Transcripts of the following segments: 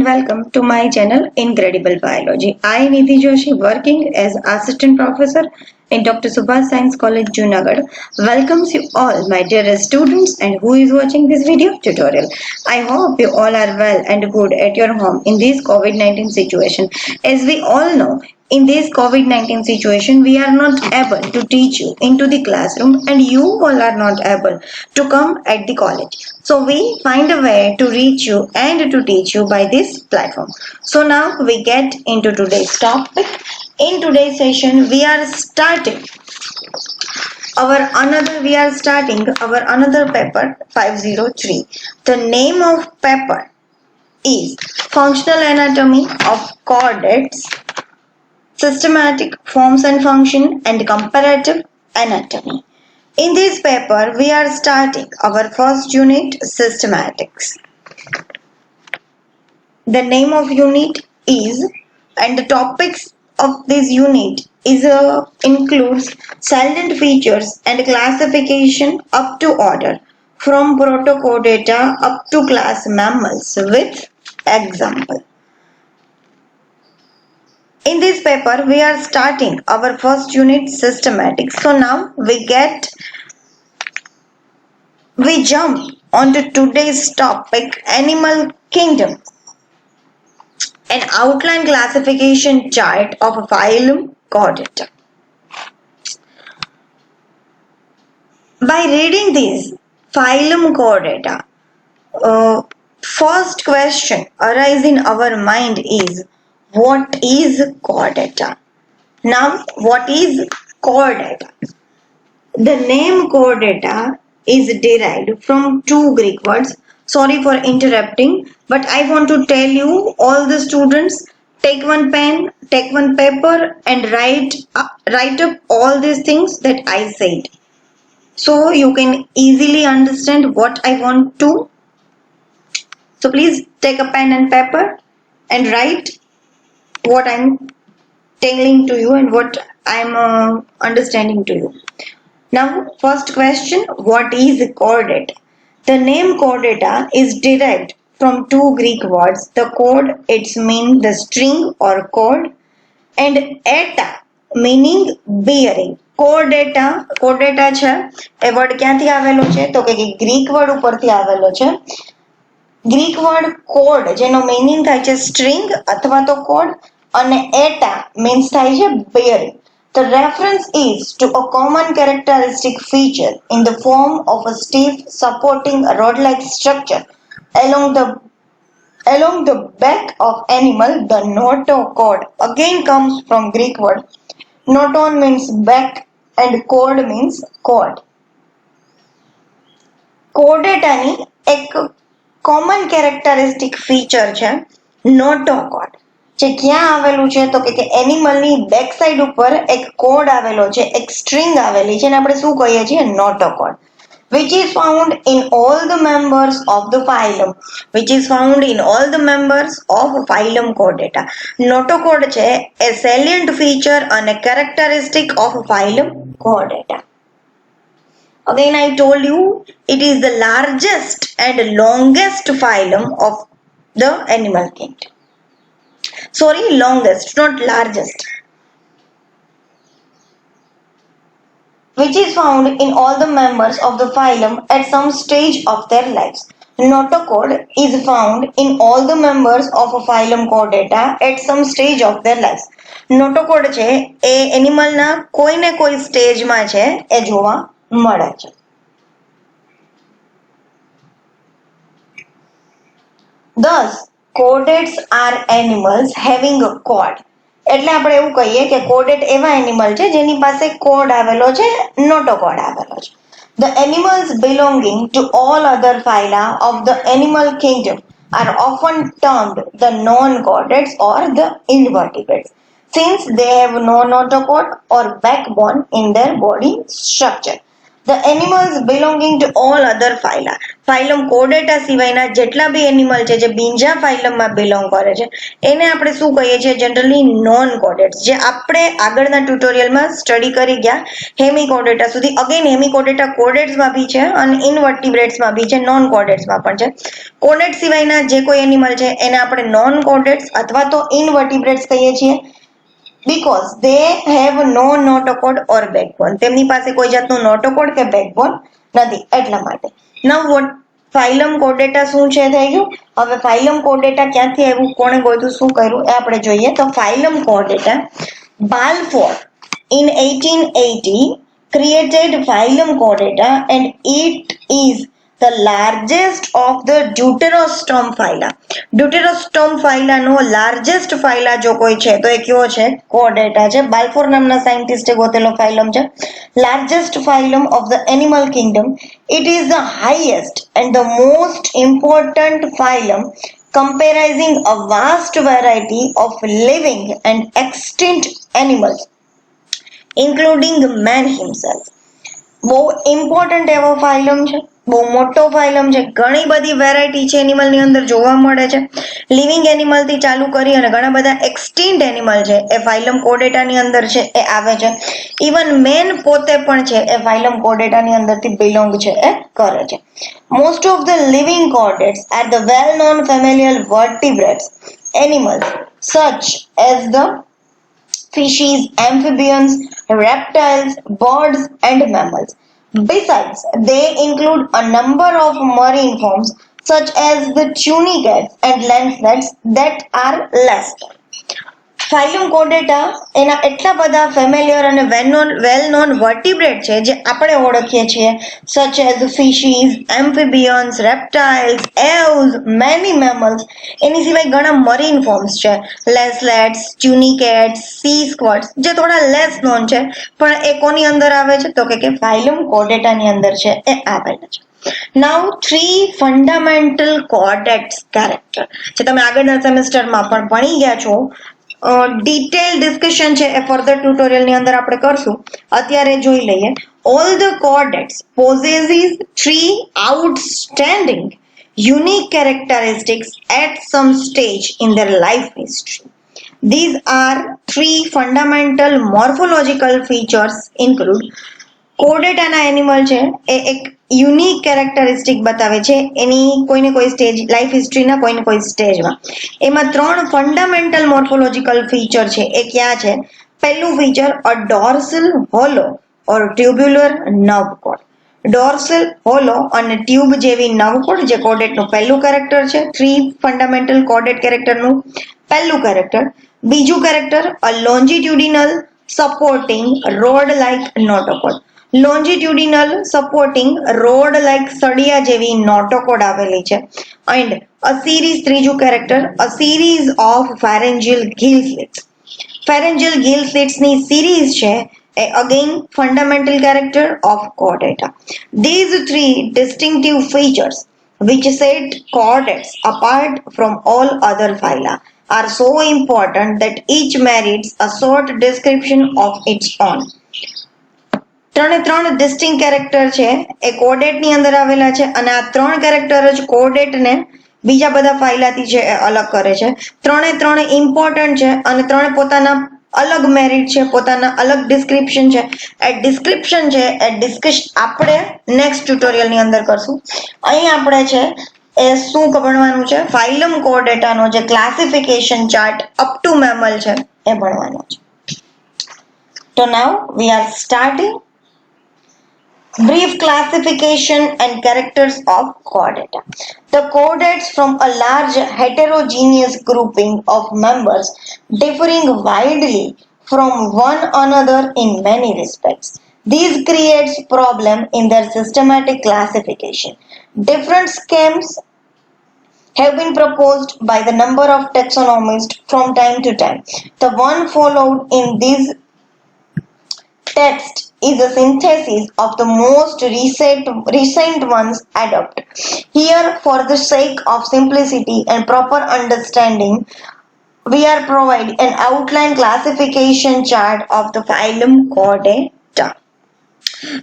welcome to my channel Incredible Biology. I am Nidhi Joshi, working as assistant professor in Dr. Subhash Science College, Junagadh. Welcomes you all, my dear students, and who is watching this video tutorial. I hope you all are well and good at your home in this COVID-19 situation. As we all know, in this COVID-19 situation, we are not able to teach you into the classroom and you all are not able to come at the college. So we find a way to reach you and to teach you by this platform. So now we get into today's topic. In today's session, we are starting our another paper 503. The name of paper is Functional Anatomy of Chordates, Systematic Forms and Function and Comparative Anatomy. In this paper, we are starting our first unit, Systematics. The name of unit is, and the topics of this unit is includes salient features and classification up to order, from Protochordata up to class mammals with example. In this paper, we are starting our first unit, Systematics. So now we jump onto today's topic, Animal Kingdom. An outline classification chart of phylum Chordata. By reading this phylum Chordata, first question arising in our mind is, what is chordata? Now, what is chordata? The name chordata is derived from two Greek words. Sorry for interrupting, but I want to tell you, all the students, take one pen, take one paper and write up all these things that I said. So you can easily understand what I want to. So please take a pen and paper and write what I'm telling to you and what I'm understanding to you. Now, first question, what is chordata? The name chordata is derived from two Greek words. The chord, it's mean the string or chord, and eta meaning bearing. chordata છે એ word ક્યાંથી આવેલો છે તો કે Greek word ઉપરથી આવેલો છે. Greek word code જેનો મીનિંગ થાય છે સ્ટ્રિંગ અથવા તો કોડ, અને એટા મીન્સ થાય છે bearing. The reference is to a common characteristic feature in the form of a stiff supporting rod-like structure along the back of animal. The notochord again comes from Greek word. Noton means back and chord means cord. Chordata ની એક common characteristic feature છે notochord. જે ક્યાં આવેલું છે તો કે એનિમલની back side ઉપર એક કોડ આવેલો છે, એક સ્ટ્રિંગ આવેલી છે, ને આપણે શું કહીએ છીએ નોટોકોડ, which is found in all the members of the phylum, Chordata. નોટોકોડ છે એ salient feature અને characteristic of phylum Chordata. Again, I told you it is the largest and longest phylum of the animal kingdom. Sorry, longest, not largest. Which is found in all the members of the phylum at some stage of their lives. Notochord is found in all the members of a phylum Chordata at some stage of their lives. Notochord છે એ એનિમલના કોઈ ને કોઈ સ્ટેજમાં છે એ જોવા મળે છે. Thus, chordates are animals having a chord. એટલે આપણે એવું કહીએ કે chordate એવા એનિમલ છે જેની પાસે chord આવેલો છે, notochord આવેલો છે. The animals belonging to all other phyla of the animal kingdom are often termed the non-chordates or the invertebrates, since they have no notochord or backbone in their body structure. The animals belonging to all other phyla. ફાઇલમ કોર્ડેટા સિવાયના જેટલા બી animal છે જે બીજા ફાઇલમમાં belong કરે છે એને આપણે શું કહીએ છીએ જનરલી નોન કોર્ડેટ્સ, જે આપણે આગળના ટ્યુટોરિયલમાં સ્ટડી કરી ગયા હેમિકોર્ડેટા સુધી. અગેન હેમિકોર્ડેટા કોર્ડેટ્સમાં બી છે અને ઇનવર્ટિબ્રેટ્સમાં બી છે, નોન કોર્ડેટ્સમાં પણ છે. કોર્ડેટ સિવાયના જે કોઈ એનિમલ છે એને આપણે નોન કોર્ડેટ્સ અથવા તો ઇનવર્ટિબ્રેટ્સ કહીએ છીએ, because they have no notochord or backbone. તેમની પાસે કોઈ જાતનું નોટોકોડ કે બેકબોન નથી એટલા માટે. Now what ફાઇલમ કોર્ડેટા શું છે થઈ ગયું. હવે ફાઇલમ કોર્ડેટા ક્યાંથી આવ્યું, કોણે ગોતું, શું કર્યું એ આપણે જોઈએ. તો ફાઇલમ કોર્ડેટા, Balfour in 1880 created phylum Chordata and it is the largest of the deuterostome phyla. Deuterostome phyla no largest phyla જો કોઈ છે તો એ કયો છે, Chordata છે. બાલ્ફોર નામના સાયન્ટિસ્ટે ગોતેલો ફાઇલમ છે. Largest phylum of the animal kingdom. It is the highest and the most important phylum comprising a vast variety of living and extinct animals, including man himself. બહુ ઇમ્પોર્ટન્ટ એવો ફાઇલમ છે, બહુ મોટો ફાઇલમ છે, ઘણી બધી વેરાયટી છે એનિમલની અંદર જોવા મળે છે. લિવિંગ એનિમલથી ચાલુ કરી અને ઘણા બધા એક્સટિન્ક્ટ એનિમલ છે એ ફાઇલમ કોર્ડેટાની અંદર છે એ આવે છે. ઇવન મેન પોતે પણ છે એ ફાઇલમ કોર્ડેટાની અંદરથી બિલોંગ છે એ કરે છે. Most of the living chordates are the well known familiar vertebrates animals such as the fishes, amphibians, reptiles, birds, and mammals. Besides, they include a number of marine forms such as the tunicates and lancelets that are less known. ફાઇલમ કોર્ડેટા એના એટલા બધા familiar અને well known વર્ટિબ્રેટ છે જે આપણે ઓળખીએ છીએ, such as fishes, amphibians, reptiles, aves, many mammals. એની સિવાય ઘણા મરીન ફોર્મ્સ છે, લેસલેટ્સ, ટ્યુનિકેટ્સ, સી સ્ક્વોડ્સ, જે થોડા લેસ નોન છે પણ એ કોની અંદર આવે છે તો કે ફાઇલમ કોર્ડેટાની અંદર છે એ આવેલા છે. Now 3 fundamental chordates character જે તમે આગળના સેમેસ્ટરમાં પણ ભણી ગયા છો. ડિટેલ ડિસ્કશન છે એ ફર્ધર ટ્યુટોરિયલની અંદર આપણે કરશું. અત્યારે જોઈ લઈએ. All the chordates possesses 3 outstanding unique characteristics at some stage in their life history. These are 3 fundamental morphological features include. કોર્ડેટાના એનિમલ છે એ એક યુનિક કેરેક્ટરિસ્ટિક બતાવે છે એની કોઈને કોઈ સ્ટેજ લાઈફ હિસ્ટ્રીના કોઈને કોઈ સ્ટેજમાં. એમાં 3 ફંડામેન્ટલ મોર્ફોલોજીકલ ફીચર છે એ ક્યાં છે. પહેલું feature, a dorsal hollow or tubular nerve cord. Dorsal hollow અને ટ્યુબ જેવી નર્વ કોડ જે કોર્ડેટનું પહેલું કેરેક્ટર છે. 3 ફંડામેન્ટલ કોર્ડેટ કેરેક્ટરનું પહેલું કેરેક્ટર. બીજું character, a longitudinal supporting rod like notochord. Longitudinal supporting rod like સળિયા જેવી નોટોકોડ આવેલી છે. એન્ડ અ સિરીઝ, ત્રીજું character, a series of pharyngeal gill slits. Pharyngeal gill સ્લિટ્સની સિરીઝ છે એ again fundamental character of Chordata. These 3 distinctive features which set chordates apart from all other phyla are so important that each merits a short description of its own. 3 ડિસ્ટિંક્ટ character છે એ કોર્ડેટની અંદર આવેલા છે અને આ 3 કેરેક્ટર જ કોર્ડેટને બીજા બધા ફાઇલાથી છે એ અલગ કરે છે. 3 ઇમ્પોર્ટન્ટ છે અને 3 પોતાના અલગ મેરિટ છે, પોતાના અલગ ડિસ્ક્રિપ્શન છે. એ ડિસ્ક્રિપ્શન છે એ ડિસ્કસ આપણે નેક્સ્ટ ટ્યુટોરિયલની અંદર કરશું. અહીં આપણે છે એ શું ભણવાનું છે, ફાઇલમ કોર્ડેટાનો જે classification chart up to mammal છે એ ભણવાનો છે. તો now we are starting. Brief classification and characters of chordata. The chordates from a large heterogeneous grouping of members differing widely from one another in many respects. This creates problem in their systematic classification. Different schemes have been proposed by the number of taxonomists from time to time. The one followed in these text is a synthesis of the most recent ones adopted. Here, for the sake of simplicity and proper understanding, we are providing an outline classification chart of the phylum Chordata.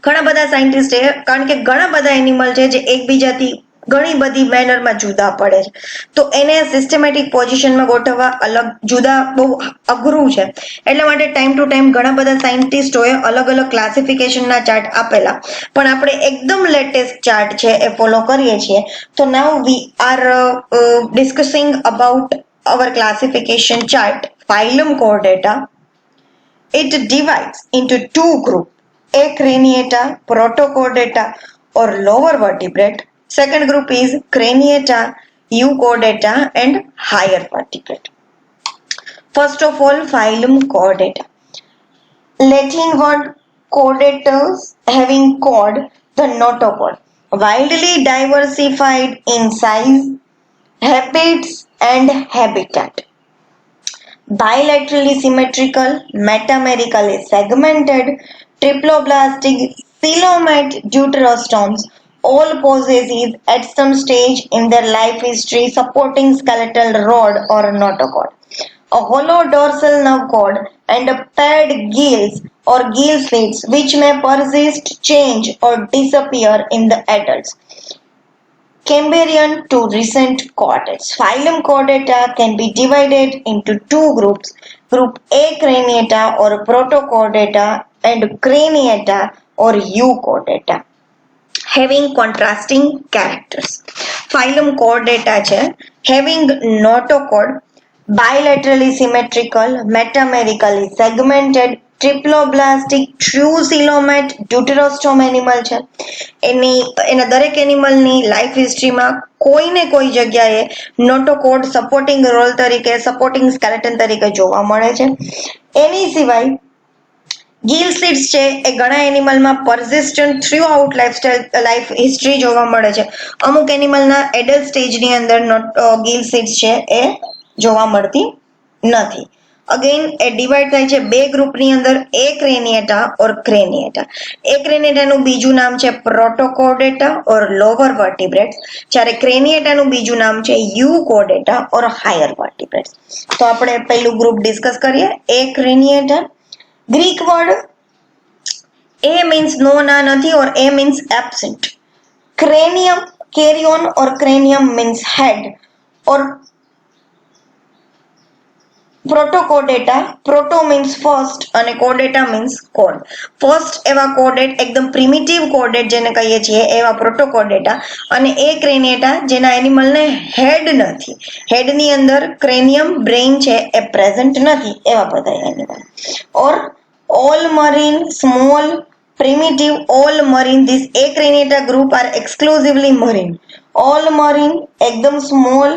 ઘણા બધા scientist કારણ કે ઘણા બધા animal છે જે એકબીજાથી ઘણી બધી મેનરમાં જુદા પડે છે, તો એને સિસ્ટમેટિક પોઝિશનમાં ગોઠવવા અલગ જુદા બહુ અઘરું છે. એટલા માટે ટાઈમ ટુ ટાઈમ ઘણા બધા સાયન્ટિસ્ટોએ અલગ અલગ ક્લાસિફિકેશનના ચાર્ટ આપેલા, પણ આપણે એકદમ લેટેસ્ટ ચાર્ટ છે એ ફોલો કરીએ છીએ. તો now we are discussing about our classification chart phylum Chordata. It divides into two groups, Acraniata, Protochordata or lower vertebrate. Second group is Craniata, Euchordata and higher vertebrate. First of all, phylum Chordata. Latin word chordatus having chord, the notochord. Widely diversified in size, habits and habitat. Bilaterally symmetrical, metamerically segmented, triploblastic, coelomate deuterostomes, all possesses at some stage in their life history supporting skeletal rod or notochord, a hollow dorsal nerve cord, and a paired gills or gill slits which may persist, change, or disappear in the adults. Cambrian to recent chordates. Phylum Chordata can be divided into two groups, Group A Craniata or Protochordata and Craniata or Euchordata, having contrasting characters. Phylum Chordata છે having notochord, bilaterally symmetrical, metamerically segmented, triploblastic true coelomate deuterostome animal છે. એના દરેક એનિમલની life હિસ્ટ્રીમાં કોઈને કોઈ જગ્યાએ notochord supporting role તરીકે, સપોર્ટિંગ સ્કેલેટન તરીકે જોવા મળે છે. એની સિવાય ગિલ સ્લિટ્સ છે એ ઘણા એનિમલમાં persistent throughout life history જોવા મળે છે. અમુક એનિમલના એડલ્ટ સ્ટેજની અંદર ગિલ સ્લિટ્સ છે એ જોવા મળતી નથી. અગેન એ ડિવાઈડ થાય છે બે ગ્રુપની અંદર, એ ક્રેનિએટા ઓર ક્રેનિએટા. એ ક્રેનિએટાનું બીજું નામ છે પ્રોટોકોર્ડેટા ઓર લોવર વર્ટિબ્રેટ્સ, જ્યારે ક્રેનિએટાનું બીજું નામ છે યુકોર્ડેટા ઓર હાયર વર્ટિબ્રેટ્સ. તો આપણે પહેલું ગ્રુપ ડિસ્કસ કરીએ, એ ક્રેનિએટા. ગ્રીક વર્ડ એ મીન્સ નો ના નથી ઓર એ મીન્સ એબસેન્ટ. ક્રેનિયમ, કેરિયોન ઓર ક્રેનિયમ મીન્સ હેડ ઓર પ્રોટોકોર્ડેટા, પ્રોટો મીન્સ ફર્સ્ટ અને કોર્ડેટા મીન્સ કોર્ડ. ફર્સ્ટ એવા કોર્ડેટ એકદમ પ્રિમિટિવ કોર્ડેટ જેને કહીએ છીએ એવા પ્રોટોકોર્ડેટા, અને એ ક્રેનિએટા જેના એનિમલને હેડ નથી, હેડની અંદર ક્રેનિયમ બ્રેઇન છે એ પ્રેઝન્ટ નથી, એવા બધા animal. Or all marine, small, primitive, all marine. This Acraniata group are exclusively marine. All marine, ekdam small,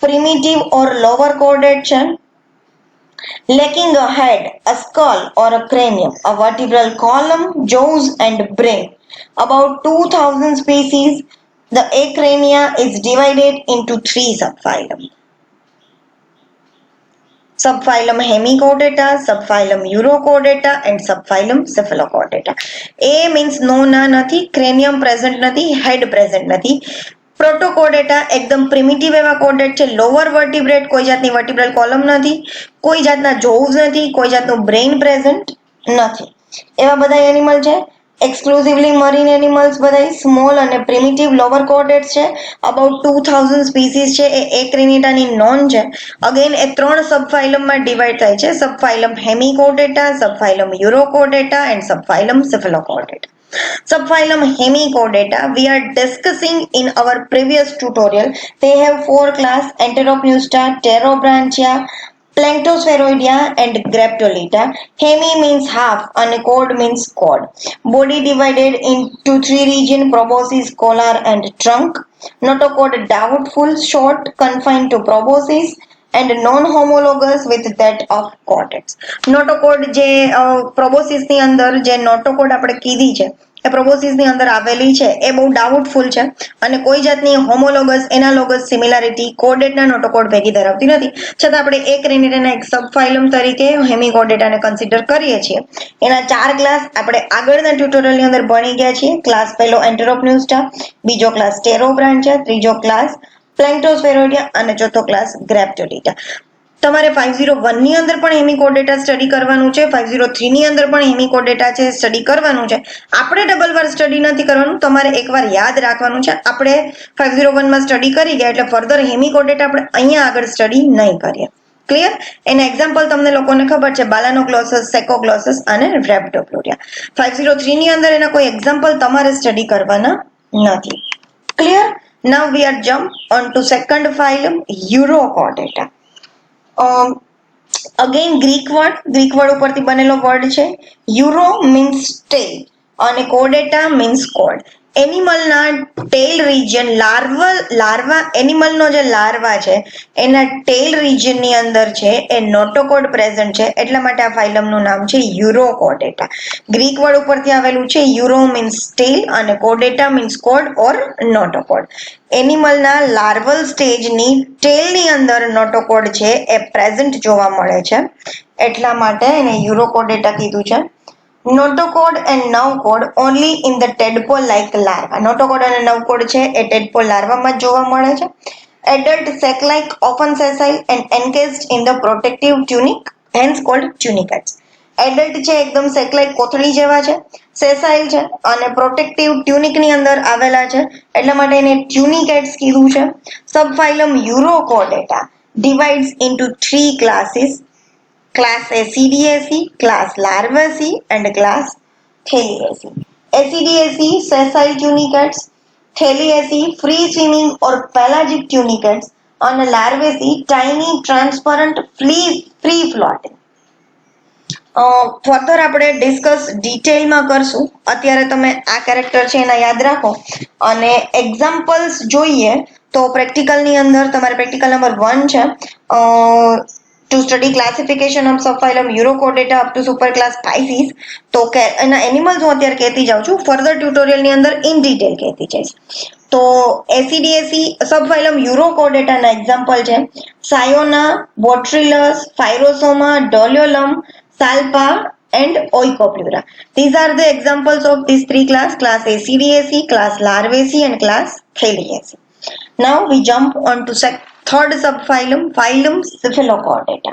primitive or lower chordate છે. Lacking a head, a skull or a cranium, a vertebral column, jaws and brain. About 2000 species. The Acrania is divided into three subphylums. Subphylum Hemichordata, subphylum Urochordata and subphylum Cephalochordata. A means no ના નથી, cranium present નથી, head present નથી. પ્રોટોકોર્ડેટા એકદમ primitive એવા કોર્ડેટ છે, lower વર્ટિબ્રેટ, કોઈ જાતની વર્ટિબ્રલ column નથી, કોઈ જાતના જોવ્સ નથી, કોઈ જાતનું બ્રેઇન પ્રેઝન્ટ નથી, એવા બધા એનિમલ છે. એક્સક્લુઝિવલી મરીન એનિમલ્સ બધા સ્મોલ અને પ્રિમિટિવ લોઅર કોર્ડેટ્સ છે. અબાઉટ 2000 સ્પીસીસ છે એ એક્રેનિટાની નોન છે. અગેન એ ત્રણ સબફાઇલમમાં ડિવાઈડ થાય છે, સબફાઇલમ હેમિકોર્ડેટા, સબફાઇલમ યુરોકોર્ડેટા and સબફાઇલમ સેફેલોકોર્ડેટા. Subphylum Hemichordata we are discussing in our previous tutorial. They have four class: Enteropeusta, Pterobranchia, Planktospheroidea and Graptolita. Hemi means half and chord means chord. Body divided into three regions: proboscis, collar and trunk. Notochord doubtful, short, confined to proboscis and non-homologous with that of chordates. નોટોકોડ જે પ્રોબોસિસની અંદર જે નોટોકોડ આપણે કીધી છે એ પ્રોબોસિસની અંદર આવેલી છે એ બહુ ડાઉટફુલ છે અને કોઈ જાતની હોમોલોગસ એનાલોગસ સિમિલારિટી કોર્ડેટના નોટોકોડ ભેગી ધરાવતી નથી. છતાં આપણે એક ક્રેનિએટાના એક સબફાઇલમ તરીકે હેમિકોર્ડેટાને કન્સિડર કરીએ છીએ. એના ચાર ક્લાસ આપણે આગળના ટ્યુટોરિયલની અંદર ભણી ગયા છીએ. ક્લાસ પહેલો એન્ટેરોપ્યુસ્ટા, બીજો ક્લાસ ટેરોબ્રાન્ચિયા, ત્રીજો ક્લાસ પ્લેન્ક્ટોસ્ફેરોઇડિયા અને ચોથો ક્લાસ ગ્રેપ્ટોલિટા. તમારે 501 ની અંદર પણ હેમિકોડેટા સ્ટડી કરવાનું છે, 503 ની અંદર પણ હેમિકોડેટા છે સ્ટડી કરવાનું છે. આપણે ડબલ વાર સ્ટડી નથી કરવાનું, તમારે એકવાર યાદ રાખવાનું છે. આપણે 501 માં સ્ટડી કરી ગયા એટલે ફર્ધર હેમિકોડેટા આપણે અહીંયા આગળ સ્ટડી નહીં કરીએ. ક્લિયર? એના એક્ઝામ્પલ તમને લોકોને ખબર છે, બાલાનોગ્લોસસ, સેકોગ્લોસસ અને રેપ્ટોપ્લોરિયા. 503 ની અંદર એના કોઈ એક્ઝામ્પલ તમારે સ્ટડી કરવાના નથી. Clear? Now we are jump on to second phylum, Urochordata. Again Greek word ઉપરથી બનેલો વર્ડ છે. Euro means tail અને chordata means cord. એનિમલના ટેલ રિજિયન લાર્વા એનિમલનો જે લાર્વા છે એના ટેલ રિજિયનની અંદર છે એ નોટોકોડ પ્રેઝન્ટ છે, એટલા માટે આ ફાઇલમનું નામ છે યુરોકોર્ડેટા. ગ્રીક વર્ડ ઉપરથી આવેલું છે. યુરો મીન્સ ટેલ અને કોર્ડેટા મીન્સ કોડ ઓર નોટોકોડ. એનિમલના લાર્વલ સ્ટેજની ટેલની અંદર નોટોકોડ છે એ પ્રેઝન્ટ જોવા મળે છે, એટલા માટે એને યુરોકોર્ડેટા કીધું છે. Notochord and nerve only in the tadpole like larva. Notochord અને nerve છે એ tadpole larva માં જોવા મળે છે. Adult sac-like, often sessile and encased in the protective tunic, hence called tunicates. Adult છે એકદમ sac-like કોથળી જેવા છે, sessile છે અને protective tunic ની અંદર આવેલા છે, એટલા માટે એને tunicates કીધું છે. Subphylum Urochordata divides into 3 classes. Class Acidiaceae, class Larvaceae and class Thaliaceae. Acidiaceae sessile tunicates, Thaliaceae free swimming or pelagic tunicates and Larvaceae tiny transparent free floating. Further આપણે ડિસ્કસ ડિટેલમાં કરશું. અત્યારે તમે આ કેરેક્ટર છે એના યાદ રાખો અને એક્ઝામ્પલ્સ જોઈએ તો પ્રેક્ટિકલની અંદર તમારે પ્રેક્ટિકલ નંબર 1 છે to study classification of subphylum Urochordata up to superclass Pisces. તો કે એના એનિમલ્સ હું અત્યારે કહેતી જાઉં છું, ફર્ધર ટ્યુટોરિયલ ની અંદર ઇન ડિટેલ કહેતી જઈશ. તો એસિડિએસી સબફાઇલમ યુરોકોર્ડેટા ના એક્ઝામ્પલ છે Sayona, બોટ્રિલસ, ફાયરોસોમા, ડોલિયોલમ, સાલ્પા and Oikoplura. These are the examples of these 3 class Acidiaceae, class Larvaceae and class Thaliaceae. Now we jump on to third subphylum, phylum Cephalochordata.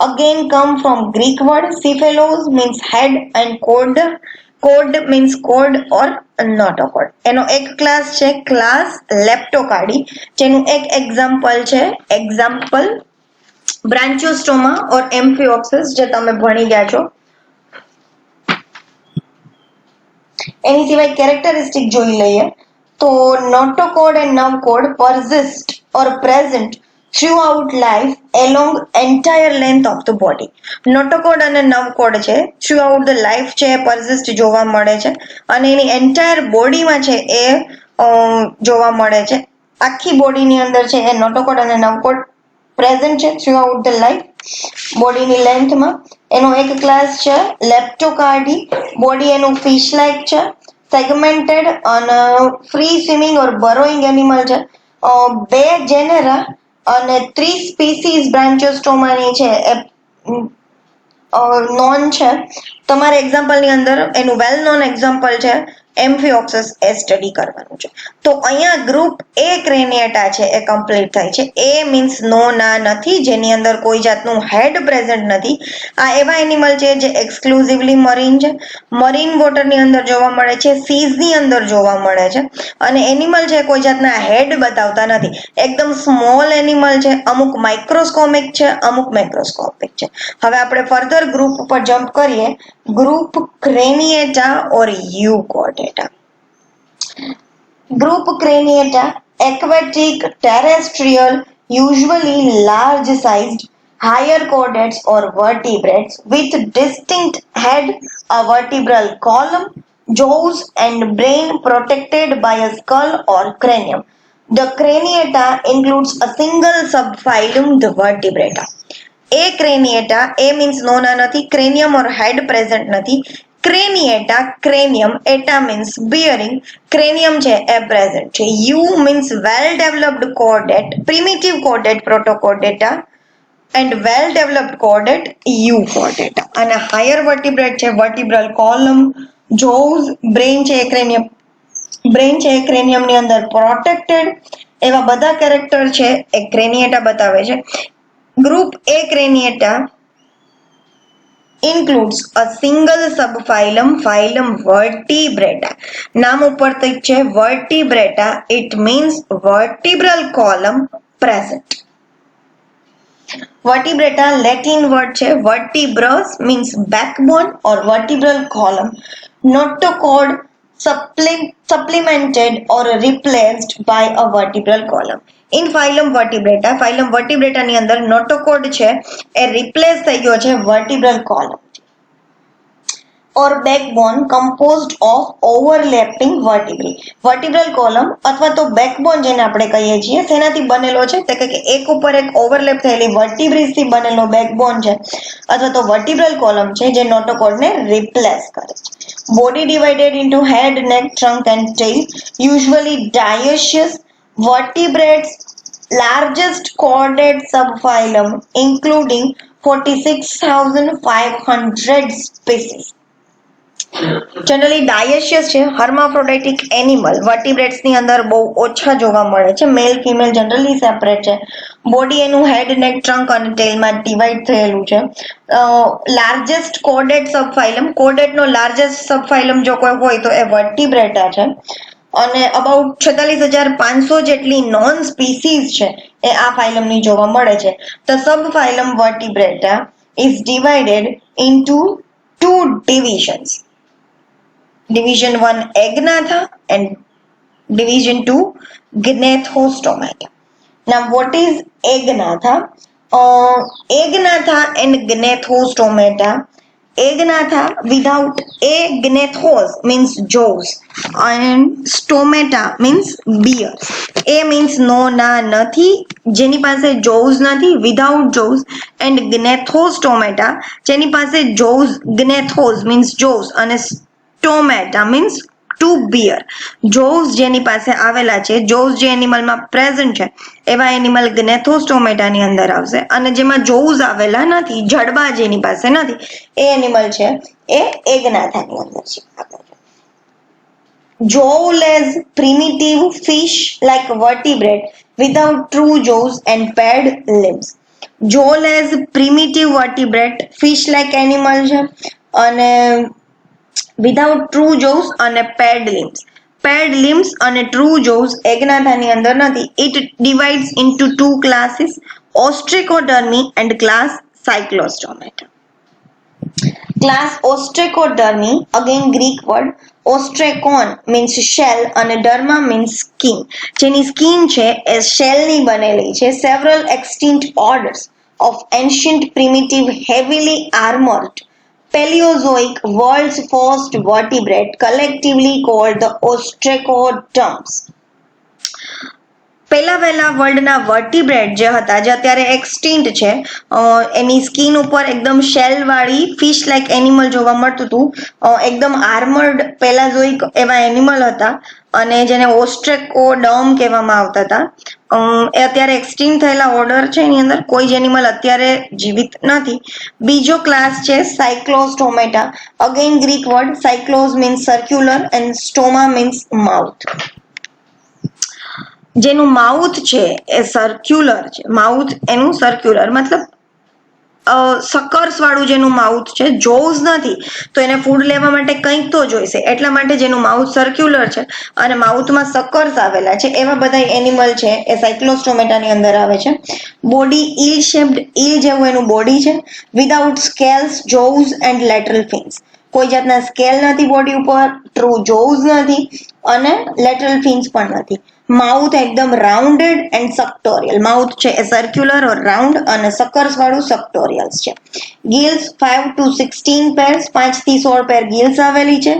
Again come from Greek word. Cephalos means head and cord means cord or notochord. એનો એક class છે class લેપ્ટોકાર્ડી, જેનું એક example છે example બ્રાન્ચિયોસ્ટોમા ઓર એમ્ફિઓક્સિસ, જે તમે ભણી ગયા છો. એની સિવાય કેરેક્ટરિસ્ટિક જોઈ લઈએ તો notochord and nerve cord persist or present throughout life along entire length of the body. Notochord અને nerve cord છે throughout the life છે persist જોવા મળે છે અને એની એન્ટાયર બોડીમાં છે એ જોવા મળે છે. આખી બોડીની અંદર છે એ notochord અને nerve cord પ્રેઝન્ટ છે throughout the life બોડીની લેન્થમાં. એનો એક ક્લાસ છે લેપ્ટોકાર્ડી, બોડી એનું ફિશ લાઇક છે, સેગમેન્ટેડ અને ફ્રી સ્વિમિંગ ઓર બરોઈંગ એનિમલ છે. 2 જેનેરા અને 3 સ્પીસીઝ બ્રાન્ચિયોસ્ટોમાની છે એ નોન છે. તમારે એક્ઝામ્પલની અંદર એનું વેલ નોન એક્ઝામ્પલ છે એમ્ફિઓક્સિસ, એ સ્ટડી કરવાનું છે. તો અહીંયા ગ્રુપ એ ક્રેનિયેટા છે એ કમ્પ્લીટ થાય છે. એ મીન્સ નો ના નથી, જેની અંદર કોઈ જાતનું હેડ પ્રેઝન્ટ નથી. આ એવા એનિમલ છે જે એક્સક્લુઝિવલી મરીન છે, મરીન વોટરની અંદર જોવા મળે છે, સીઝની અંદર જોવા મળે છે અને એનિમલ છે કોઈ જાતના હેડ બતાવતા નથી, એકદમ સ્મોલ એનિમલ છે. અમુક માઇક્રોસ્કોમિક છે, અમુક મેક્રોસ્કોપિક છે. હવે આપણે ફર્ધર ગ્રુપ ઉપર જમ્પ કરીએ. Group ક્રેનિયેટા or યુકોર્ડેટા. Group Craniata, aquatic, terrestrial, usually large-sized, higher chordates or vertebrates with distinct head, a vertebral column, jaws and brain protected by a skull or cranium. The Craniata includes a single subphylum, the Vertebrata. A Craniata, A means nona નથી, cranium or head present નથી. Craniata, cranium, eta means bearing, cranium છે એ present છે. U means well developed chordate, primitive chordate protochordata and well developed chordate euchordata. અને higher vertebrate છે vertebral column, jaws, brain છે એ cranium, brain છે એ cranium ની અંદર protected, એવા બધા કેરેક્ટર છે એ ક્રેનિયેટા બતાવે છે. Group A Craniata includes a single subphylum, phylum Vertebrata. નામ ઉપરથી છે Vertebrata. It means vertebral column present. Vertebrata Latin word છે vertebrous means backbone or vertebral column. Notochord supplemented or replaced by a vertebral column. In phylum vertebrata ની અંદર notochord છે એ replace થઈ ગયો છે vertebral column or backbone composed of overlapping vertebrae. Vertebral column અથવા તો backbone જેને આપણે કહીએ છીએ તેનાથી બનેલો છે તે કે એક ઉપર એક ઓવરલેપ થયેલી vertebrae થી બનેલો backbone છે અથવા તો vertebral column છે જે notochord ને replace કરે છે. Body divided into head, neck, trunk and tail. Usually dioecious. Vertebrates largest chordate subphylum including 46,500 species. Generally ડાયશિયસ છે હર્માફ્રોડાઇટિક એનિમલ વર્ટિબ્રેટ્સ ની અંદર બહુ ઓછા જોવા મળે છે. મેલ ફિમેલ જનરલી સેપરેટ છે. બોડી એનું હેડ નેક ટ્રંક અને ટેલમાં ડિવાઈડ થયેલું છે. લાર્જેસ્ટ કોર્ડેટ સબફાઇલમ કોર્ડેટ નો લાર્જેસ્ટ સબફાઇલમ જો કોઈ હોય તો એ વર્ટિબ્રેટા છે અને અબાઉટ 46,500 જેટલી નોન સ્પીસીઝ છે એ આ ફાઇલમની જોવા મળે છે. The subphylum Vertebrata is divided into two divisions. Division 1 Agnatha and Division 2 Gnathostomata. Now what is Agnatha? Agnatha and Gnathostomata. Agnatha without a gnathos means jaws and stomata means beard. A means no na નથી જેની પાસે jaws નથી without jaws and gnathostomata જેની પાસે jaws gnathos means jaws અને stomata means to bear. jaws જેની પાસે આવેલા છે jaws જે એનિમલમાં પ્રેઝન્ટ છે એવા એનિમલ ગ્નેથોસ્ટોમેટા ની અંદર આવશે અને જેમાં jaws આવેલા નથી જડબા જેની પાસે નથી એ એનિમલ છે એ એગ્નાથાની અંદર છે. Jawless primitive fish like vertebrate without true jaws and paired limbs. Jawless primitive vertebrate fish like animal છે અને without true jaws અને paired limbs. Paired limbs અને true jaws એગ્નાથાની અંદર નથી. It divides into two classes, ostracodermy and class cyclostomata. Class ostracodermy, again Greek word, ostracon means shell and derma means skin. જેની skin છે એ shell ની બનેલી છે. Several extinct orders of ancient primitive heavily armored Paleozoic world's first vertebrate collectively called the ostracoderms. પહેલા વર્લ્ડના વર્ટિબ્રેટ જે હતા જે અત્યારે એક્સટિન્ક્ટ છે એની સ્કિન ઉપર એકદમ શેલ વાળી ફિશ લાઇક એનિમલ જોવા મળતું હતું. એકદમ આર્મર્ડ પેલાઝોઇક એવા એનિમલ હતા અને જેને ઓસ્ટ્રેકોડર્મ કહેવામાં આવતા હતા. એ અત્યારે એક્સટિન્ક્ટ થયેલા ઓર્ડર છે એની અંદર કોઈ જ એનિમલ અત્યારે જીવિત નથી. બીજો ક્લાસ છે Cyclostomata. Again Greek word cyclos means circular and stoma means mouth. જેનું માઉથ છે એ સર્ક્યુલર છે. માઉથ એનું સર્ક્યુલર મતલબ સકર્સ વાળું જેનું માઉથ છે જોઝ નથી તો એને ફૂડ લેવા માટે કંઈક તો જોઈશે એટલા માટે જેનું માઉથ સર્ક્યુલર છે અને માઉથમાં સકર્સ આવેલા છે એવા બધા એનિમલ છે એ સાયક્લોસ્ટોમેટાની અંદર આવે છે. બોડી ઈલ શેપ્ડ ઈલ જેવું એનું બોડી છે without scales jaws and lateral fins. કોઈ જાતના સ્કેલ નથી બોડી ઉપર, ટ્રુ જોઝ નથી અને લેટરલ ફિન્સ પણ નથી. માઉથ એકદમ રાઉન્ડેડ એન્ડ સક્ટોરિયલ. માઉથ છે એ સર્ક્યુલર ઓર રાઉન્ડ અને સકર્સ વાળું સક્ટોરિયલ્સ છે. ગિલ્સ 5 to 16 pairs 5 થી 16 પેર ગિલ્સ આવેલી છે.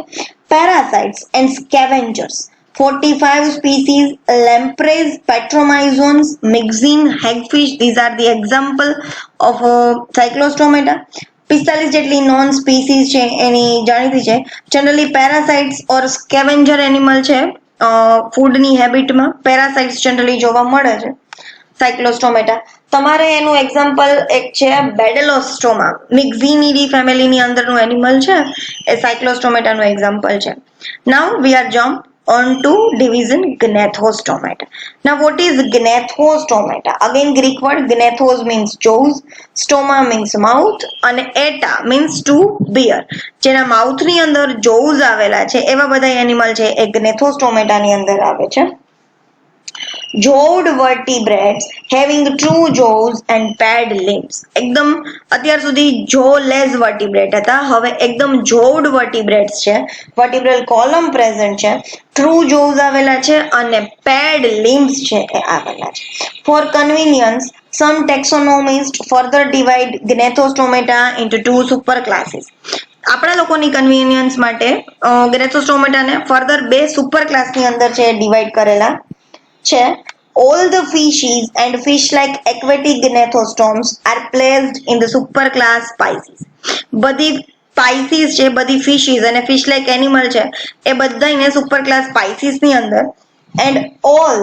Parasites and સ્કેવેન્જર્સ 45 species, lampreys, petromyzons, myxine, hagfish. These are the example of cyclostomata. 45 જેટલી નોન સ્પીસીઝ છે એની જાણીતી છે. જનરલી પેરાસાઇટ્સ ઓર સ્કેવેન્જર એનિમલ છે ફૂડની હેબિટમાં પેરાસાઇટ્સ જનરલી જોવા મળે છે સાયક્લોસ્ટોમેટા. તમારે એનું એક્ઝામ્પલ એક છે બેડેલોસ્ટોમા મિક્ઝિનીડી ફેમિલીની અંદરનું એનિમલ છે એ સાયક્લોસ્ટોમેટાનું એક્ઝામ્પલ છે. Now we are jump on to division Gnathostomata. Now what is Gnathostomata? Again Greek word, gnathos means jaws, stoma means mouth અને eta means to bear. જેના માઉથ ની અંદર jaws આવેલા છે એવા બધા એનિમલ છે એ Gnathostomata ની અંદર આવે છે. Jawed vertebrates having true jaws and paired limbs. એકદમ અત્યાર સુધી jawless vertebrate હતા, હવે એકદમ jawed vertebrates છે, vertebral column present છે, true jaws આવેલા છે અને paired limbs છે એ આવેલા છે. For convenience, some taxonomists further divide Gnathostomata into two superclasses. આપણા લોકોની કન્વીનિયન્સ માટે ગ્નેથોસ્ટોમેટાને ફર્ધર બે સુપર ક્લાસની અંદર છે ડિવાઈડ કરેલા છે. All the fishes and fish-like aquatic gnathostomes are placed in the superclass Pisces. બધી Pisces છે, બધી fishes અને fish-like animal છે એ બધા એને superclass Pisces ની અંદર, and all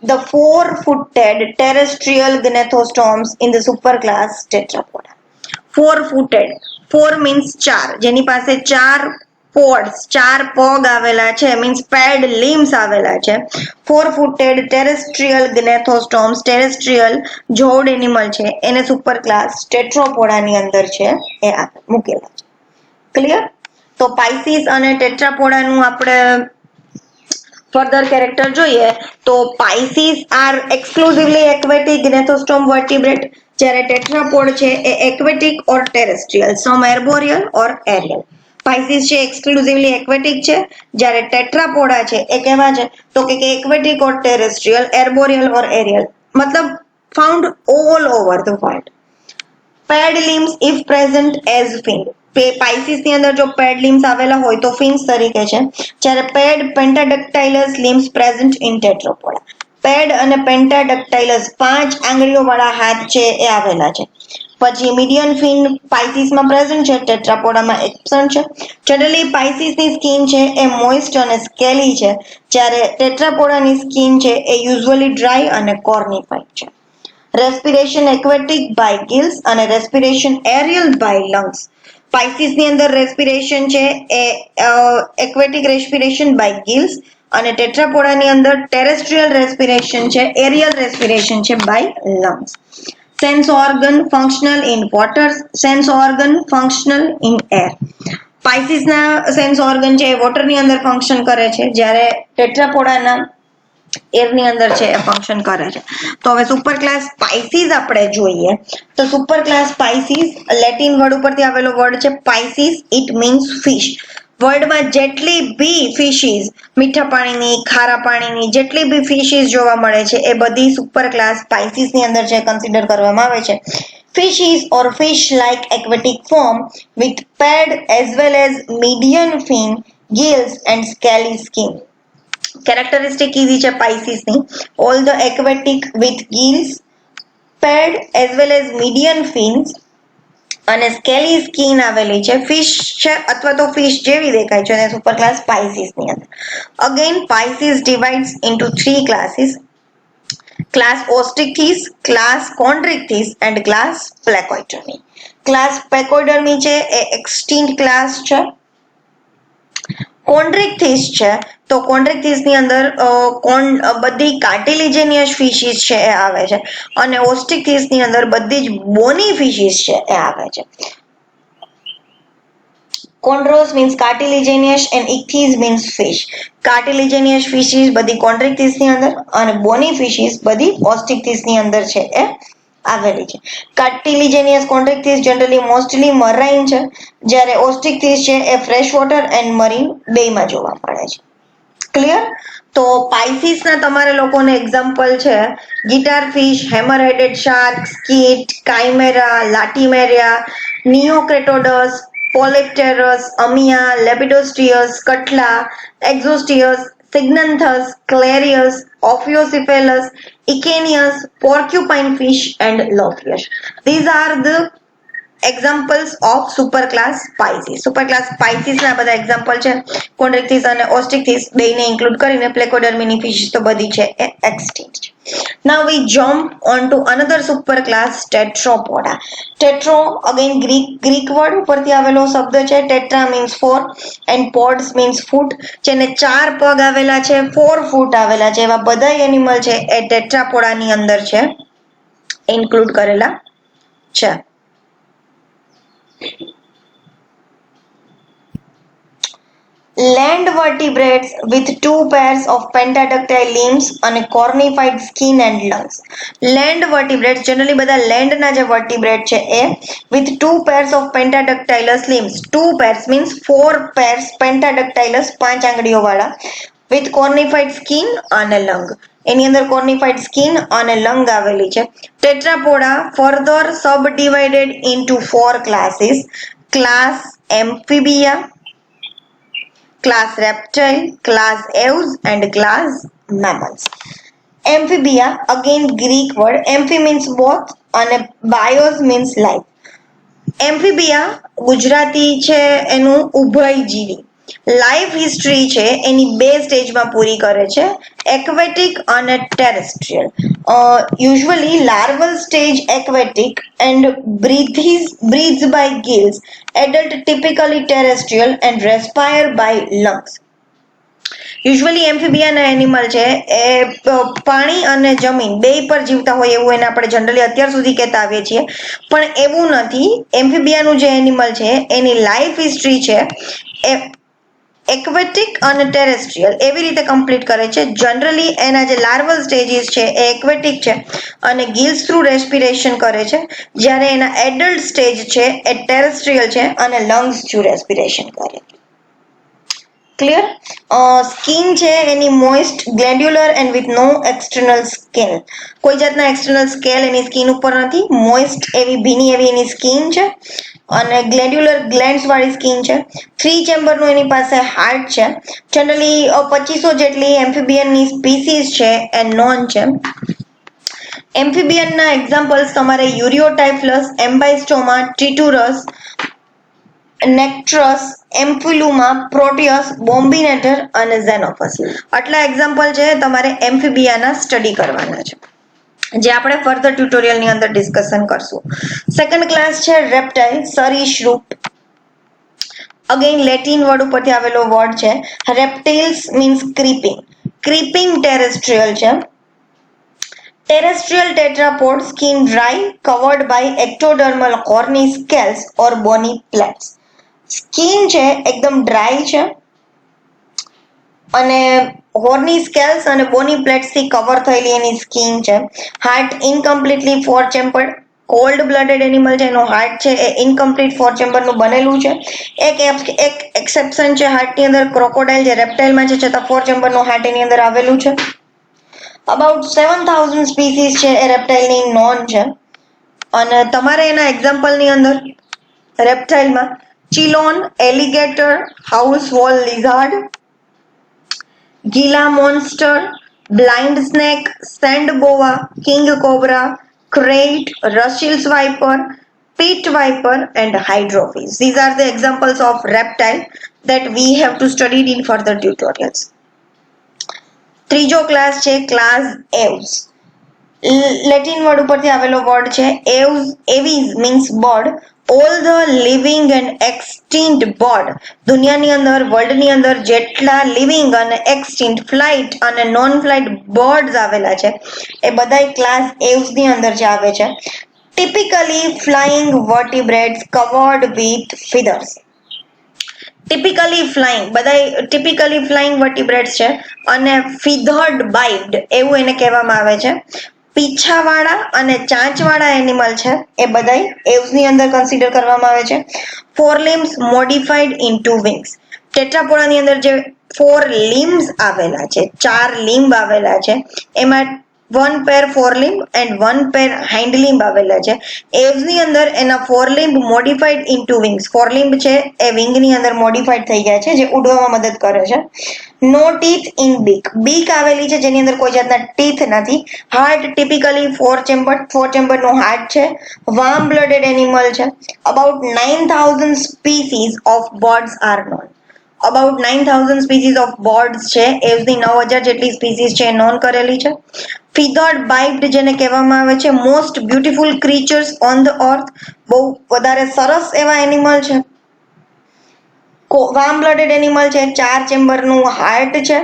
the four-footed terrestrial gnathostomes in the superclass Tetrapoda. Four-footed, four means ચાર, જેની પાસે ચાર પોડ્સ, ચાર પગ આવેલા છે, મીન્સ પેડ લિમ્સ આવેલા છે. ફોર ફૂટેડ ટેરેસ્ટ્રીયલ ગ્નેથોસ્ટોમ્સ, ટેરેસ્ટ્રીયલ જોડ એનિમલ છે એને સુપર ક્લાસ ટેટ્રોપોડાની અંદર છે એ મૂકેલા છે. ક્લિયર? તો પાઇસીસ અને ટેટ્રાપોડાનું આપણે ફર્ધર કેરેક્ટર જોઈએ તો પાઇસીસ આર એક્સક્લુઝિવલી એક્વેટિક ગ્નેથોસ્ટોમ વર્ટિબ્રેટ, જ્યારે ટેટ્રાપોડ છે એ aquatic or terrestrial, sum એર્બોરિયલ or aerial. પાઇસીસ છે એક્સક્લુઝિવલી એક્વેટિક છે, જ્યારે ટેટ્રાપોડા છે એ કેવા છે તો કે aquatic or terrestrial, arboreal or aerial, મતલબ found all over the world. Paired limbs if present as fin. Pisces ની અંદર જો પેડ લિમ્સ આવેલા હોય તો ફિન્સ તરીકે છે, જ્યારે paired pentadactylous limbs present in Tetrapoda. Paired અને પેન્ટાડક્ટાઇલસ પાંચ આંગળીઓ વાળા હાથ છે એ આવેલા છે. પછી મીડિયન ફિન પાઇસીસમાં પ્રેઝન્ટ છે, ટેટ્રાપોડામાં એબ્સન્ટ છે. જનરલી પાઇસીસની સ્કિન છે એ મોઇસ્ટ અને સ્કેલી છે, જ્યારે ટેટ્રાપોડાની સ્કિન છે એ યુઝ્યુઅલી ડ્રાય અને કોર્નિફાઈડ છે. રેસ્પિરેશન એક્વેટિક બાય ગિલ્સ અને respiration aerial by lungs. Pisces ની અંદર રેસ્પિરેશન છે એ એક્વેટિક રેસ્પિરેશન બાય ગિલ્સ અને ટેટ્રાપોડાની અંદર ટેરેસ્ટ્રીયલ રેસ્પિરેશન છે, એરિયલ રેસ્પિરેશન છે by lungs. Sense organ functional in water, sense organ functional in air. પાઇસીસના સેન્સ ઓર્ગન છે એ વોટરની અંદર ફંક્શન કરે છે, જ્યારે ટેટ્રાપોડાના એરની અંદર છે એ ફંક્શન કરે છે. તો હવે સુપર ક્લાસ પાઇસીસ આપણે જોઈએ તો સુપર ક્લાસ પાઇસીસ લેટિન વર્ડ ઉપરથી આવેલો વર્ડ છે પાઇસીસ, ઇટ મીન્સ ફિશ. વર્લ્ડમાં જેટલી બી ફિશીસ, મીઠા પાણીની, ખારા પાણીની જેટલી બી ફિશીસ જોવા મળે છે એ બધી સુપર ક્લાસ પાઇસીસ ની અંદર છે કન્સિડર કરવામાં આવે છે. Fishes or fish-like aquatic form with paired as well as median fin, gills and scaly skin. Characteristic કીધી છે પાઇસીસ ની, all the aquatic with gills, paired as well as median fins અને સ્કેલી સ્કિન આવેલી છે. Fish છે અથવા તો fish જેવી દેખાય છે અને સુપર ક્લાસ પાઇસીસ ની અંદર. Again Pisces divides into three classes: class Osteichthyes, class Chondrichthyes and class Placodermi. Class Placodermi છે એ એક્સટિન્ક્ટ ક્લાસ છે. કોન્ડ્રિકથીસ છે તો કોન્ડ્રિકથીસ ની અંદર બધી કાર્ટિલિજેનિયસ ફિશીસ છે એ આવે છે અને ઓસ્ટિકથીસ ની અંદર બધી જ બોની ફિશીસ છે એ આવે છે. કોન્ડ્રોસ મીન્સ કાર્ટિલિજેનિયસ એન્ડ ઇક્થીસ મીન્સ ફિશ. કાર્ટિલિજેનિયસ ફિશીસ બધી કોન્ડ્રિકથીસ ની અંદર અને બોની ફિશીસ બધી ઓસ્ટિકથીસ ની અંદર છે એ આવેલી છે. કાર્ટિલિજેનિયસ કોન્ડ્રિકથીસ જનરલી મોસ્ટલી મરાઇન છે, જ્યારે ઓસ્ટિકથીસ છે એ ફ્રેશ વોટર એન્ડ મરીન બેયમાં જોવા મળે છે. ક્લિયર? તો પાઇસીસ ના તમારે લોકોને એક્ઝામ્પલ છે guitar fish, hammer headed shark, skate, chimaera, Latimeria, Neoceratodus, Polypterus, Amia, Lepidosteus, Catla, Exocoetus, Syngnathus, Clarias, Ophiocephalus, Echeneis, porcupine fish and lawfish. These are the examples of super class Pisces. Super class Pisces ના બધા example છે. કોન્ડ્રિક્ટિસ અને ઓસ્ટ્રિક્ટિસ બેને include કરીને પ્લેકોડર્મીની fish તો બધી છે એ એક્સટિંક્ટ છે. Now we jump on to another super class, tetrapoda. Tetro again Greek word ઉપરથી આવેલો શબ્દ છે. tetra means four and pods means foot. જેને ચાર પગ આવેલા છે, 4 ફૂટ આવેલા છે, એવા બધા એનિમલ છે એ ટેટ્રાપોડા ની અંદર છે, ઇન્ક્લુડ કરેલા છે. Land vertebrates with two pairs of pentadactyl limbs અને cornified skin and lungs. Land vertebrates generally બધા land ના જે vertebrate છે એ with two pairs of pentadactylous limbs. Two pairs means four pairs pentadactylous, 5 આંગળીઓ વાળા, with cornified skin અને lung. એની અંદર cornified skin અને lung આવેલી છે. Tetrapoda further subdivided into 4 classes. Class Amphibia, class reptile, class aves and class mammals. Amphibia again Greek word. Amphi means both અને bios means life. Amphibia Gujarati છે એનું ઉભયજીવી. Life history છે એની 2 સ્ટેજમાં પૂરી કરે છે, એક્વેટિક અને terrestrial. Usually larval stage aquatic and breathes by gills. Adult typically terrestrial and respire by lungs. Usually એમ્ફીબિયાના animal છે એ પાણી અને જમીન બે પર જીવતા હોય એવું એને આપણે જનરલી અત્યાર સુધી કહેતા આવીએ છીએ, પણ એવું નથી. એમ્ફીબિયાનું જે એનિમલ છે એની લાઈફ હિસ્ટ્રી છે એ એક્વેટિક અને ટેરેસ્ટ્રિયલ એવી રીતે કમ્પ્લીટ કરે છે. જનરલી એના જે લાર્વલ સ્ટેજીસ છે એ એક્વેટિક છે અને ગિલ્સ થ્રુ રેસ્પિરેશન કરે છે, જ્યારે એના એડલ્ટ સ્ટેજ છે એ ટેરેસ્ટ્રિયલ છે અને લંગ્સ થ્રુ રેસ્પિરેશન કરે. ક્લિયર? સ્કિન છે એની moist, glandular and with no external scale. કોઈ જાતના એક્સટર્નલ સ્કેલ એની સ્કિન ઉપર નથી. મોઇસ્ટ એવી ભીની એવી એની સ્કિન છે અને ગ્લેન્ડ્યુલર ગ્લેન્ડ્સ વાળી સ્કિન છે. 3 ચેમ્બરનું એની પાસે હાર્ટ છે. જનરલી 2500 જેટલી એમ્ફીબિયનની સ્પીસીસ છે એ નોન છે. એમ્ફીબિયનના એક્ઝામ્પલ્સ તમારે યુરિયોટાઇફ્લસ, એમ્બાઇસ્ટોમા, ટીટુરસ, નેક્ટ્રસ, એમ્ફિલુમા, પ્રોટિયસ, બોમ્બિનેટર અને ઝેનોફસ. આટલા એક્ઝામ્પલ છે તમારે એમ્ફીબિયાના સ્ટડી કરવાના છે, જે આપણે ફર્ધર ટ્યુટોરિયલની અંદર ડિસ્કશન કરશું. સેકન્ડ ક્લાસ છે રેપ્ટાઇલ, સરીસૃપ. અગેન લેટિન વર્ડ ઉપરથી આવેલો વર્ડ છે. રેપ્ટિલ્સ મીન્સ ક્રીપિંગ. ક્રીપિંગ ટેરેસ્ટ્રિયલ છે. Terrestrial tetrapod, skin dry, covered by ectodermal horny scales or bony plates. Skin છે એકદમ ડ્રાય છે અને હોર્ની સ્કેલ્સ અને બોની પ્લેટ્સ થી કવર થયેલી એની સ્કિન છે. હાર્ટ ઇનકમ્પ્લીટલી 4 ચેમ્બર્ડ. કોલ્ડ બ્લડેડ એનિમલ છે, એનો હાર્ટ છે એ ઇનકમ્પ્લીટ 4 ચેમ્બરનું બનેલું છે. એક એક્સેપ્શન છે હાર્ટની અંદર, ક્રોકોડાઇલ જે રેપ્ટાઇલમાં છે છતાં 4 ચેમ્બરનું હાર્ટ એની અંદર આવેલું છે. અબાઉટ 7000 સ્પીસીસ છે એ રેપ્ટાઇલની નોન છે. અને તમારે એના એક્ઝામ્પલની અંદર રેપ્ટાઇલમાં Chelone, alligator, house wall lizard, Gila monster, blind snake, sand boa, king cobra, krait, Russell's viper, pit viper and hydrophis. These are the examples of reptile that we have to study in further tutorials. ત્રીજો class છે class Aves. Latin word ઉપરથી આવેલો word છે Aves. Avis means bird. All the living and extinct bird. દુનિયાની અંદર, વર્લ્ડની અંદર જેટલા લિવિંગ અને એક્સટિન્ક્ટ, ફ્લાઇટ અને નોન ફ્લાઇટ બર્ડ્સ આવેલા છે એ બધા ક્લાસ એવ્સ ની અંદર જે આવે છે. Typically flying vertebrates covered with feathers. Typically flying vertebrates છે અને ફીધર્ડ બાઇડ એવું એને કહેવામાં આવે છે. પીછાવાળા અને ચાંચવાળા એનિમલ છે એ બધા એવ્સ ની અંદર કન્સિડર કરવામાં આવે છે. 4 limbs modified into wings. ટેટ્રાપોડા ની અંદર જે 4 limbs આવેલા છે, 4 લિમ્બ આવેલા છે, એમાં 1 પેર ફોરલિમ્બ એન્ડ 1 પેર હાઇન્ડલિમ્બ આવેલા છે. એવ્સની અંદર એના ફોરલિમ્બ મોડિફાઈડ ઇન્ટુ વિંગ્સ. ફોરલિમ્બ છે એ વિંગની અંદર મોડિફાઈડ થઈ ગયા છે, જે ઉડવામાં મદદ કરે છે. નો ટીથ ઇન બીક. બીક આવેલી છે જેની અંદર કોઈ જાતના ટીથ નથી. હાર્ટ ટિપિકલી ફોર ચેમ્બરનું હાર્ટ છે. વાર્મ બ્લડેડ એનિમલ છે. About 9000 species of birds are non. About 9000 species of birds છે, એવ્સની 9000 જેટલી સ્પીસીસ છે એ નોન કરેલી છે. ફિગર્ડ બાઇક્ડ જેને કહેવામાં આવે છે, most beautiful ક્રીચર્સ on the earth. બહુ વધારે સરસ એવા એનિમલ છે. વાર્મ બ્લડેડ એનિમલ છે, 4 ચેમ્બરનું હાર્ટ છે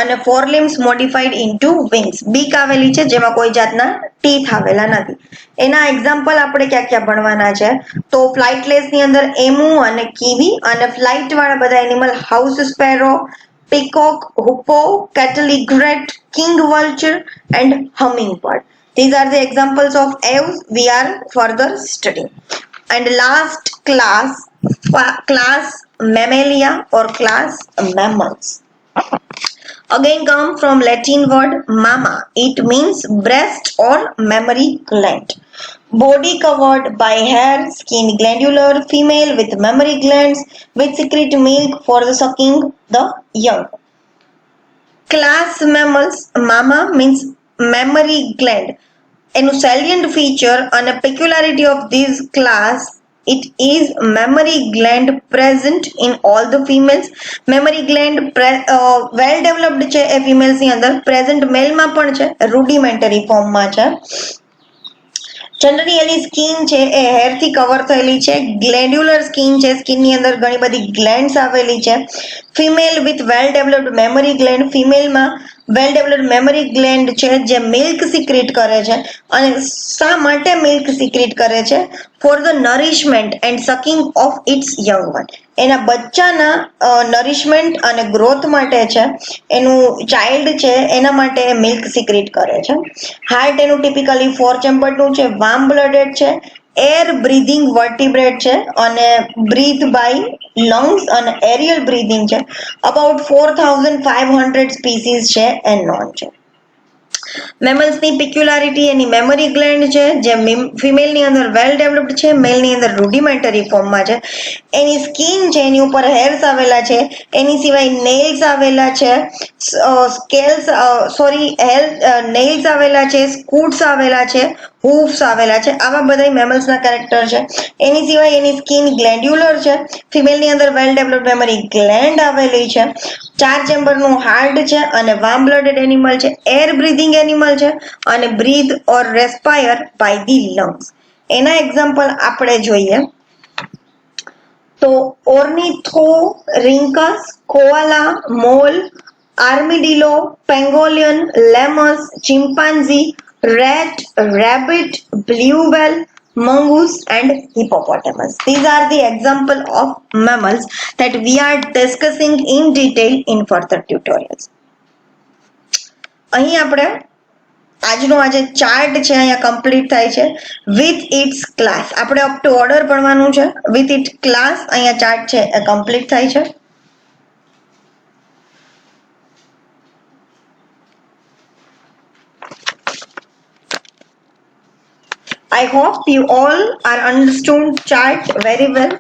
અને four limbs modified into wings. Beak આવેલી છે જેમાં કોઈ જાતના ટીથ આવેલા નથી. એના એક્ઝામ્પલ આપણે ક્યાં ક્યાં ભણવાના છે, તો ફ્લાઇટલેસ ની અંદર એમુ અને કીવી, અને ફ્લાઇટ વાળા બધા animal house sparrow, peacock, hoopoe, cattle egret, king vulture and hummingbird. These are the examples of aves we are further studying. And last class Mammalia or class mammals. Again come from Latin word mama. It means breast or mammary gland. Body covered by hair, skin glandular, female with mammary glands which secrete milk for the sucking the young. Class mammals, mama means mammary gland. એનું salient feature અને peculiarity of this class, it is mammary gland present in all the females. Mammary gland well developed છે એ females ની અંદર, present male માં પણ છે, rudimentary form માં છે. જનરલી એની સ્કિન છે એ હેર થી કવર થયેલી છે. ગ્લેન્ડ્યુલર સ્કિન છે, સ્કિન ની અંદર ઘણી બધી ગ્લેન્ડ્સ આવેલી છે. Female with well developed mammary gland. ફિમેલમાં વેલ ડેવલપ્ડ મેમરી ગ્લેન્ડ છે જે મિલ્ક સિક્રેટ કરે છે. અને શા માટે મિલ્ક સિક્રેટ કરે છે? For the nourishment and sucking of its young one. એના બચ્ચાના નરિશમેન્ટ અને ગ્રોથ માટે છે, એનું ચાઇલ્ડ છે એના માટે મિલ્ક સિક્રેટ કરે છે. હાર્ટ એનું ટિપિકલી 4 ચેમ્બરનું છે, વાર્મ બ્લડેડ છે, એર બ્રીધિંગ વર્ટિબ્રેટ છે અને બ્રીથ બાય લંગ્સ અને એરિયલ બ્રીધિંગ છે. અબાઉટ 4500 સ્પીસીસ છે એ નોન છે. મેમલ્સની પિક્યુલારિટી એની મેમરી ગ્લેન્ડ છે, જે ફિમેલની અંદર વેલ ડેવલપ્ડ છે, મેલની અંદર રૂડિમેન્ટરી ફોર્મમાં છે. એની સ્કિન છે એની ઉપર હેર્સ આવેલા છે. એની સિવાય નેલ્સ આવેલા છે, નેલ્સ આવેલા છે, સ્કૂટ્સ આવેલા છે, હૂફ્સ આવેલા છે. આવા બધા મેમલ્સના કેરેક્ટર છે. એની સિવાય એની સ્કિન ગ્લેન્ડ્યુલર છે. ફિમેલની અંદર વેલ ડેવલપ્ડ મેમરી ગ્લેન્ડ આવેલી છે. 4 ચેમ્બરનું હાર્ટ છે અને વાર્મ બ્લડેડ એનિમલ છે. એર બ્રીધિંગ એનિમલ છે અને breathe or respire by the lungs. એના એક્ઝામ્પલ આપણે જોઈએ તો Ornithorhynchus, koala, mole, armadillo, pangolin, lemurs, chimpanzee, rat, rabbit, blue whale, mongoose and hippopotamus. These are the example of mammals that we are discussing in detail in further tutorials. અહીં આપણે આજનો આજે chart છે અહીંયા complete થાય છે with it's class. આપણે up to order ભણવાનું છે. વિથ ઇટ ક્લાસ અહીંયા ચાર્ટ છે એ કમ્પ્લીટ થાય છે. I hope you all are understood chart very well.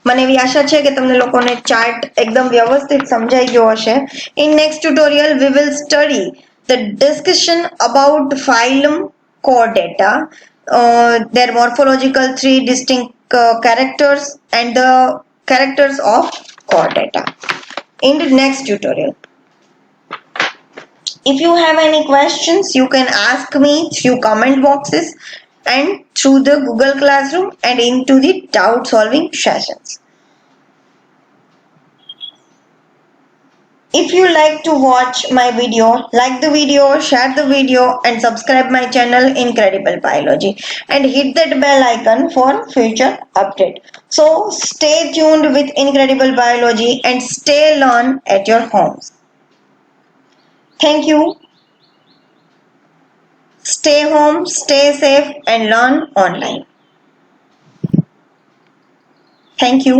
મને એવી આશા છે કે તમને લોકોને ચાર્ટ એકદમ વ્યવસ્થિત સમજાઈ ગયો હશે. In next tutorial we will study the discussion about phylum Chordata, their morphological 3 distinct characters and the characters of Chordata in the next tutorial. If you have any questions, you can ask me through comment boxes and through the Google Classroom and into the doubt solving sessions. If you like to watch my video, like the video, share the video and subscribe my channel Incredible Biology and hit that bell icon for future update. So stay tuned with Incredible Biology and stay learn at your homes. Thank you. Stay home, stay safe and learn online. Thank you.